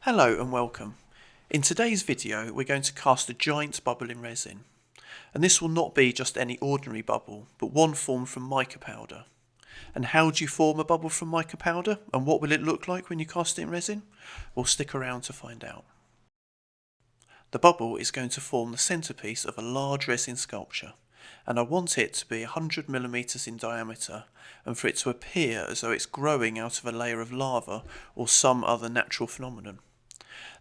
Hello and welcome. In today's video we're going to cast a giant bubble in resin. And this will not be just any ordinary bubble, but one formed from mica powder. And how do you form a bubble from mica powder, and what will it look like when you cast it in resin? Well, stick around to find out. The bubble is going to form the centrepiece of a large resin sculpture, and I want it to be 100mm in diameter and for it to appear as though it's growing out of a layer of lava or some other natural phenomenon.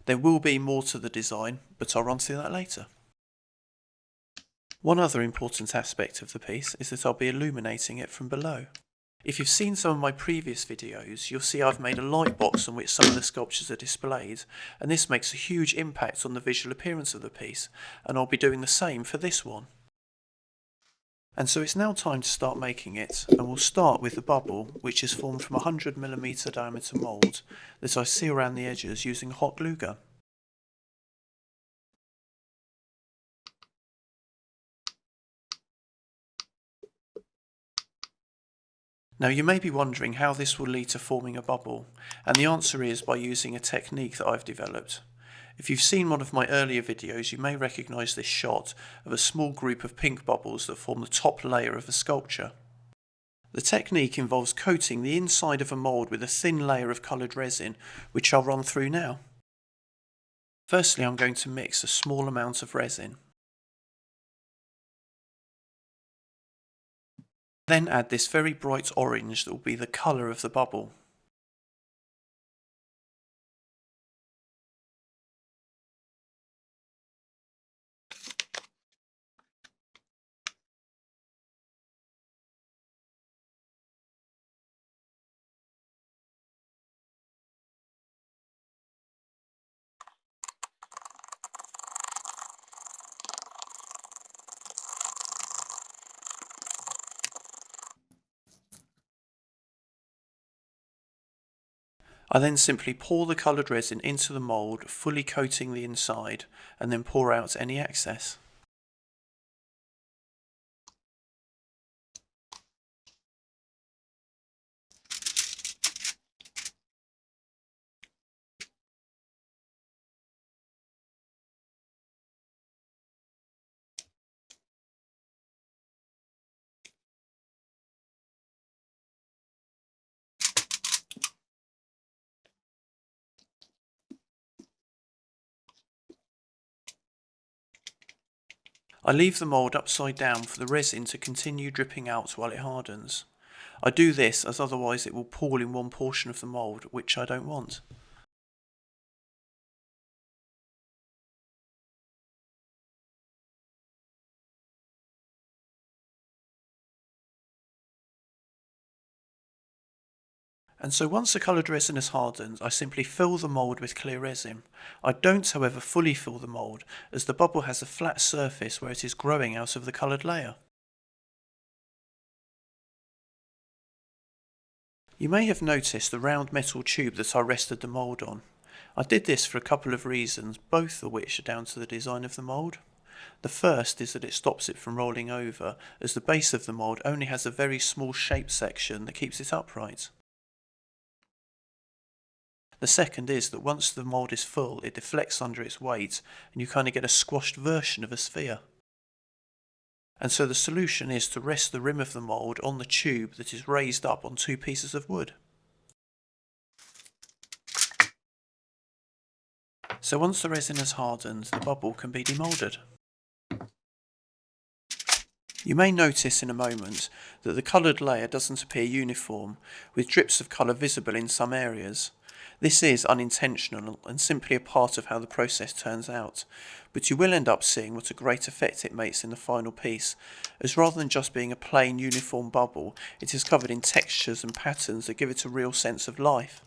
There will be more to the design, but I'll run through that later. One other important aspect of the piece is that I'll be illuminating it from below. If you've seen some of my previous videos, you'll see I've made a light box on which some of the sculptures are displayed, and this makes a huge impact on the visual appearance of the piece, and I'll be doing the same for this one. And so it's now time to start making it, and we'll start with the bubble, which is formed from a 100mm diameter mould that I seal around the edges using a hot glue gun. Now you may be wondering how this will lead to forming a bubble, and the answer is by using a technique that I've developed. If you've seen one of my earlier videos, you may recognise this shot of a small group of pink bubbles that form the top layer of a sculpture. The technique involves coating the inside of a mould with a thin layer of coloured resin, which I'll run through now. Firstly, I'm going to mix a small amount of resin. Then add this very bright orange that will be the colour of the bubble. I then simply pour the coloured resin into the mould, fully coating the inside, and then pour out any excess. I leave the mould upside down for the resin to continue dripping out while it hardens. I do this as otherwise it will pool in one portion of the mould, which I don't want. And so once the coloured resin has hardened, I simply fill the mould with clear resin. I don't, however, fully fill the mould, as the bubble has a flat surface where it is growing out of the coloured layer. You may have noticed the round metal tube that I rested the mould on. I did this for a couple of reasons, both of which are down to the design of the mould. The first is that it stops it from rolling over, as the base of the mould only has a very small shape section that keeps it upright. The second is that once the mould is full, it deflects under its weight and you kind of get a squashed version of a sphere. And so the solution is to rest the rim of the mould on the tube that is raised up on two pieces of wood. So once the resin has hardened, the bubble can be demoulded. You may notice in a moment that the coloured layer doesn't appear uniform, with drips of colour visible in some areas. This is unintentional and simply a part of how the process turns out, but you will end up seeing what a great effect it makes in the final piece, as rather than just being a plain uniform bubble, it is covered in textures and patterns that give it a real sense of life.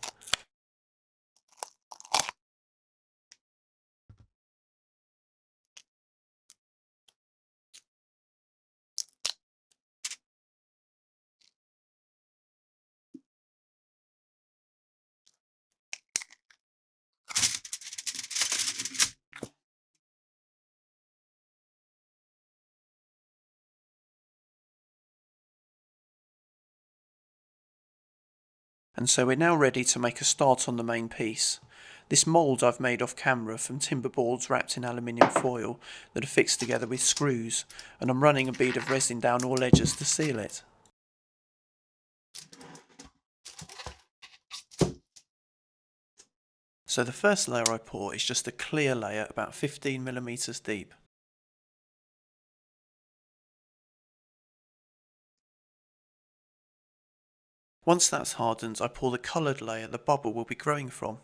And so we're now ready to make a start on the main piece. This mould I've made off camera from timber boards wrapped in aluminium foil that are fixed together with screws, and I'm running a bead of resin down all edges to seal it. So the first layer I pour is just a clear layer about 15mm deep. Once that's hardened, I pour the coloured layer the bubble will be growing from.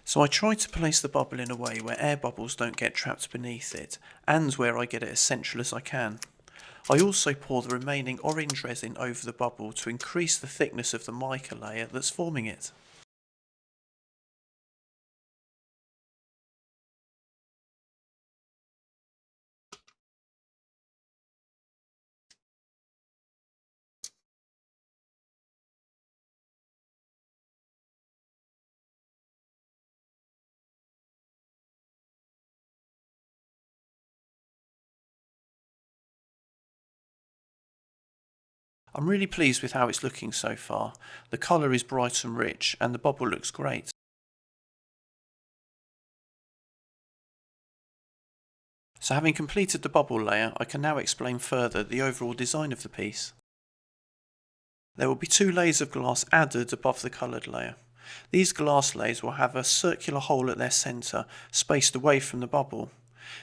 So I try to place the bubble in a way where air bubbles don't get trapped beneath it, and where I get it as central as I can. I also pour the remaining orange resin over the bubble to increase the thickness of the mica layer that's forming it. I'm really pleased with how it's looking so far. The colour is bright and rich, and the bubble looks great. So having completed the bubble layer, I can now explain further the overall design of the piece. There will be 2 layers of glass added above the coloured layer. These glass layers will have a circular hole at their centre, spaced away from the bubble.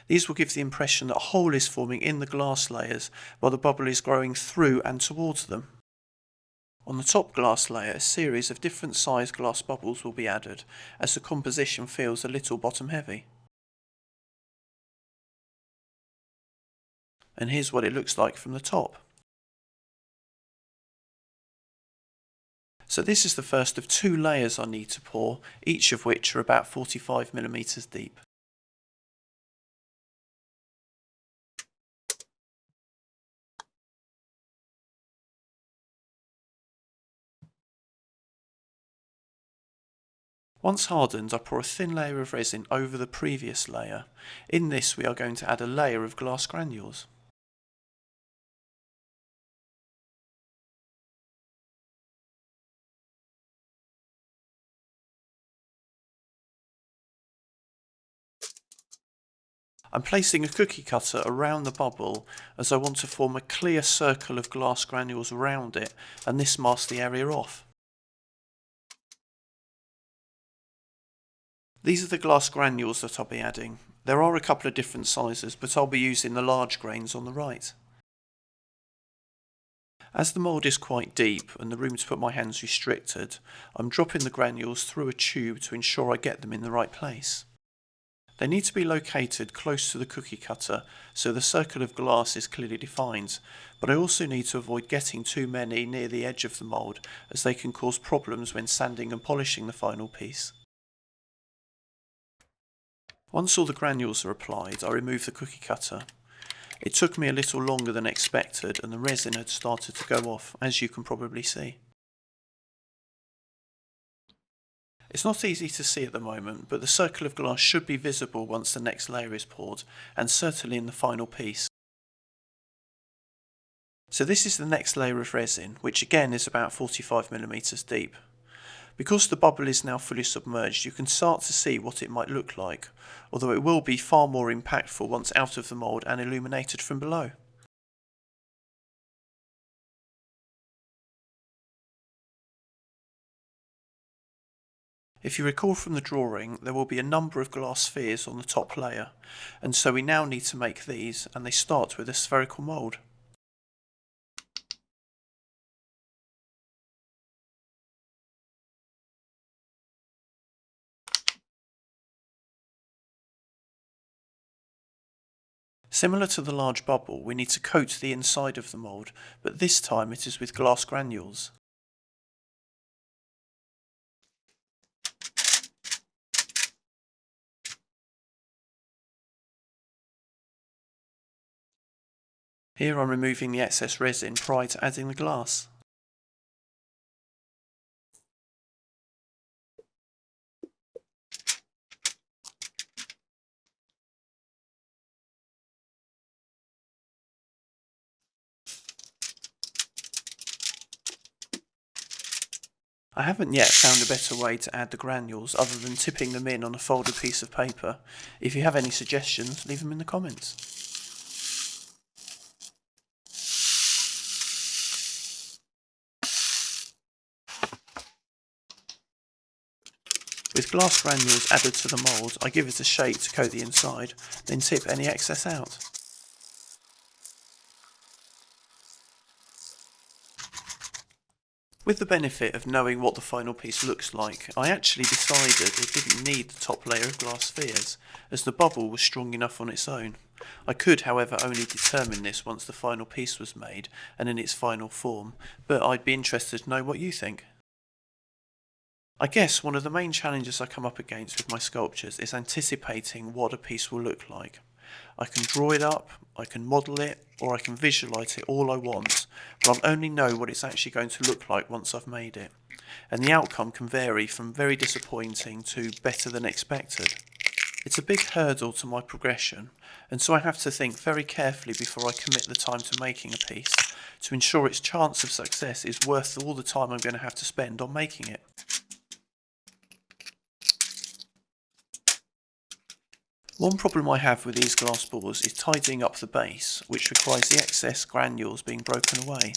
These will give the impression that a hole is forming in the glass layers while the bubble is growing through and towards them. On the top glass layer, a series of different sized glass bubbles will be added, as the composition feels a little bottom heavy. And here's what it looks like from the top. So this is the first of 2 layers I need to pour, each of which are about 45mm deep. Once hardened, I pour a thin layer of resin over the previous layer. In this we are going to add a layer of glass granules. I'm placing a cookie cutter around the bubble as I want to form a clear circle of glass granules around it, and this masks the area off. These are the glass granules that I'll be adding. There are a couple of different sizes, but I'll be using the large grains on the right. As the mould is quite deep and the room to put my hands restricted, I'm dropping the granules through a tube to ensure I get them in the right place. They need to be located close to the cookie cutter so the circle of glass is clearly defined, but I also need to avoid getting too many near the edge of the mould, as they can cause problems when sanding and polishing the final piece. Once all the granules are applied, I remove the cookie cutter. It took me a little longer than expected, and the resin had started to go off, as you can probably see. It's not easy to see at the moment, but the circle of glass should be visible once the next layer is poured, and certainly in the final piece. So this is the next layer of resin, which again is about 45mm deep. Because the bubble is now fully submerged, you can start to see what it might look like, although it will be far more impactful once out of the mould and illuminated from below. If you recall from the drawing, there will be a number of glass spheres on the top layer, and so we now need to make these, and they start with a spherical mould. Similar to the large bubble, we need to coat the inside of the mould, but this time it is with glass granules. Here I'm removing the excess resin prior to adding the glass. I haven't yet found a better way to add the granules other than tipping them in on a folded piece of paper. If you have any suggestions, leave them in the comments. With glass granules added to the mould, I give it a shake to coat the inside, then tip any excess out. With the benefit of knowing what the final piece looks like, I actually decided it didn't need the top layer of glass spheres, as the bubble was strong enough on its own. I could, however, only determine this once the final piece was made and in its final form, but I'd be interested to know what you think. I guess one of the main challenges I come up against with my sculptures is anticipating what a piece will look like. I can draw it up, I can model it, or I can visualise it all I want, but I'll only know what it's actually going to look like once I've made it. And the outcome can vary from very disappointing to better than expected. It's a big hurdle to my progression, and so I have to think very carefully before I commit the time to making a piece, to ensure its chance of success is worth all the time I'm going to have to spend on making it. One problem I have with these glass balls is tidying up the base, which requires the excess granules being broken away.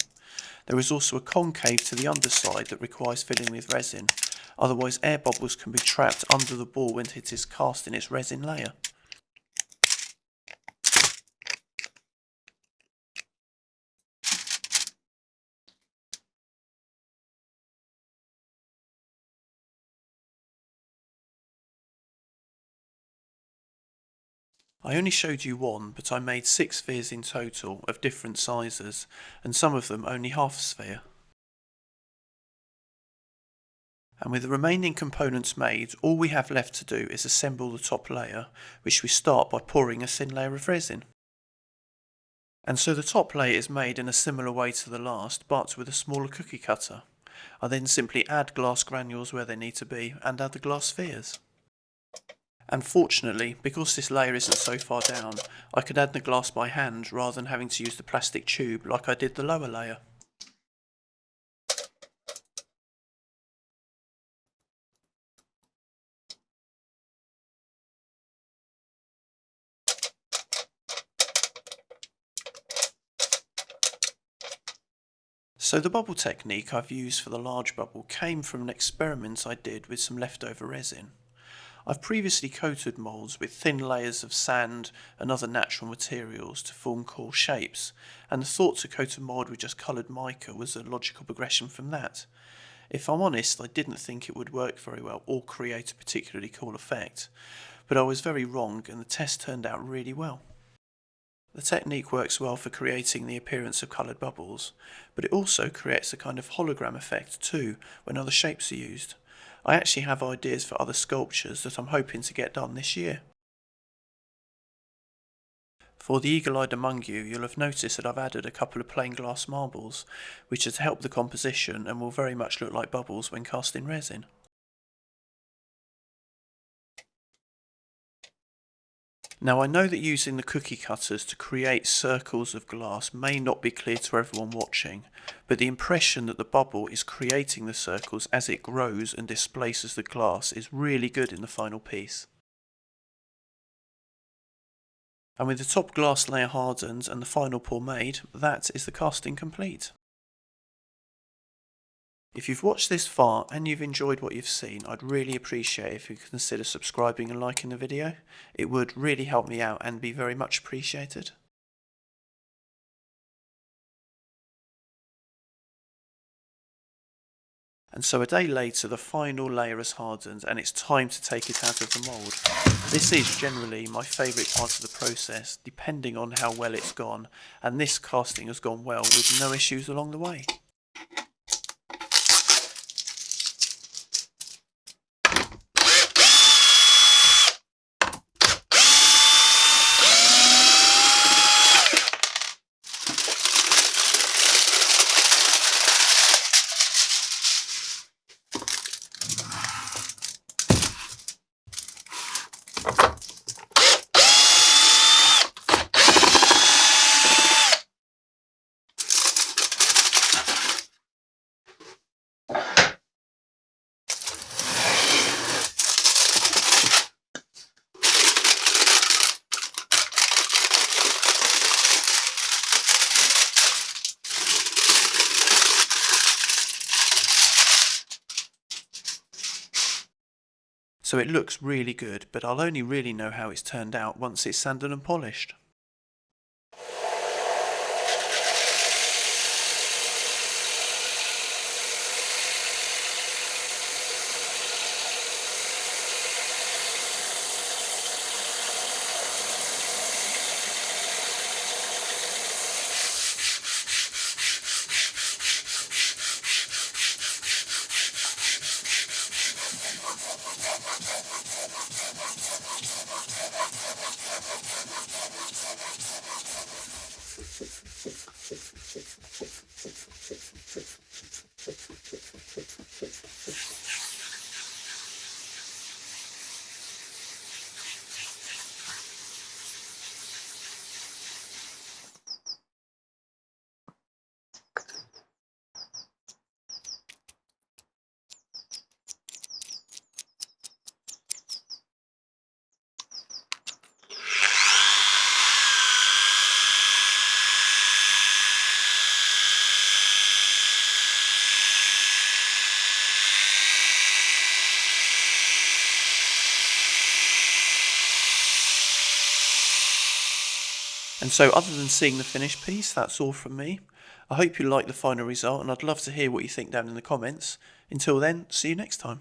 There is also a concave to the underside that requires filling with resin, otherwise air bubbles can be trapped under the ball when it is cast in its resin layer. I only showed you one, but I made 6 spheres in total of different sizes, and some of them only half a sphere. And with the remaining components made, all we have left to do is assemble the top layer, which we start by pouring a thin layer of resin. And so the top layer is made in a similar way to the last, but with a smaller cookie cutter. I then simply add glass granules where they need to be, and add the glass spheres. And fortunately, because this layer isn't so far down, I could add the glass by hand rather than having to use the plastic tube like I did the lower layer. So the bubble technique I've used for the large bubble came from an experiment I did with some leftover resin. I've previously coated moulds with thin layers of sand and other natural materials to form cool shapes, and the thought to coat a mould with just coloured mica was a logical progression from that. If I'm honest, I didn't think it would work very well or create a particularly cool effect, but I was very wrong and the test turned out really well. The technique works well for creating the appearance of coloured bubbles, but it also creates a kind of hologram effect too when other shapes are used. I actually have ideas for other sculptures that I'm hoping to get done this year. For the eagle-eyed among you, you'll have noticed that I've added a couple of plain glass marbles, which has helped the composition and will very much look like bubbles when cast in resin. Now I know that using the cookie cutters to create circles of glass may not be clear to everyone watching, but the impression that the bubble is creating the circles as it grows and displaces the glass is really good in the final piece. And with the top glass layer hardened and the final pour made, that is the casting complete. If you've watched this far and you've enjoyed what you've seen, I'd really appreciate if you consider subscribing and liking the video. It would really help me out and be very much appreciated. And so a day later, the final layer has hardened and it's time to take it out of the mould. This is generally my favourite part of the process, depending on how well it's gone, and this casting has gone well with no issues along the way. so it looks really good, but I'll only really know how it's turned out once it's sanded and polished. And so other than seeing the finished piece, that's all from me. I hope you like the final result, and I'd love to hear what you think down in the comments. Until then, see you next time.